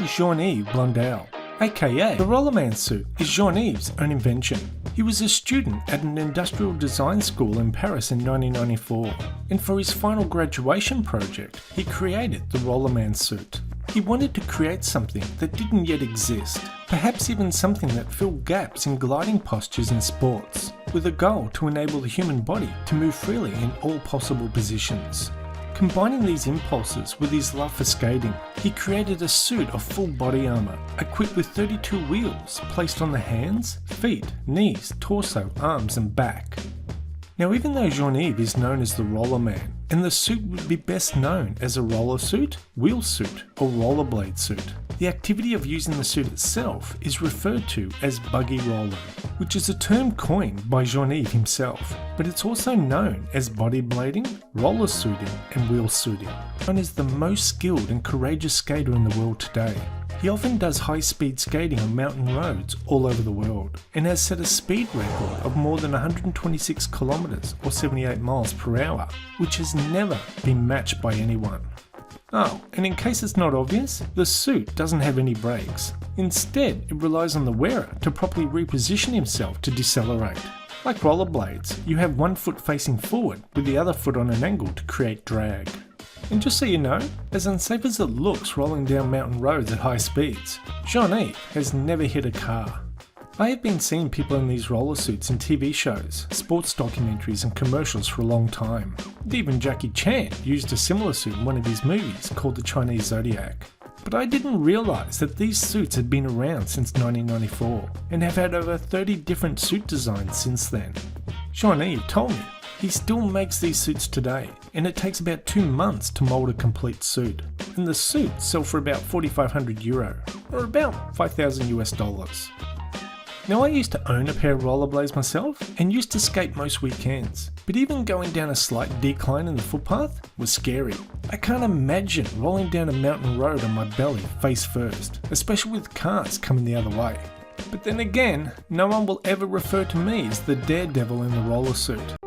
is Jean-Yves aka the Rollerman suit is Jean-Yves' own invention. He was a student at an industrial design school in Paris in 1994, and for his final graduation project, he created the Rollerman suit. He wanted to create something that didn't yet exist, perhaps even something that filled gaps in gliding postures in sports, with a goal to enable the human body to move freely in all possible positions. Combining these impulses with his love for skating, he created a suit of full body armour, equipped with 32 wheels placed on the hands, feet, knees, torso, arms and back. Now, even though Jean-Yves is known as the Rollerman, and the suit would be best known as a roller suit, wheel suit, or rollerblade suit, the activity of using the suit itself is referred to as buggy rolling, which is a term coined by Jean-Yves himself, but it's also known as bodyblading, roller suiting, and wheel suiting. Known as the most skilled and courageous skater in the world today, he often does high-speed skating on mountain roads all over the world, and has set a speed record of more than 126 kilometers or 78 miles per hour, which has never been matched by anyone. Oh, and in case it's not obvious, the suit doesn't have any brakes. Instead, it relies on the wearer to properly reposition himself to decelerate. Like rollerblades, you have one foot facing forward with the other foot on an angle to create drag. And just so you know, as unsafe as it looks rolling down mountain roads at high speeds, Jean-Yves has never hit a car. I have been seeing people in these roller suits in TV shows, sports documentaries and commercials for a long time. Even Jackie Chan used a similar suit in one of his movies called The Chinese Zodiac. But I didn't realise that these suits had been around since 1994 and have had over 30 different suit designs since then. Jean-Yves told me he still makes these suits today, and it takes about 2 months to mould a complete suit, and the suits sell for about €4,500, or about $5,000 US. Now, I used to own a pair of rollerblades myself and used to skate most weekends, but even going down a slight decline in the footpath was scary. I can't imagine rolling down a mountain road on my belly face first, especially with cars coming the other way. But then again, no one will ever refer to me as the daredevil in the roller suit.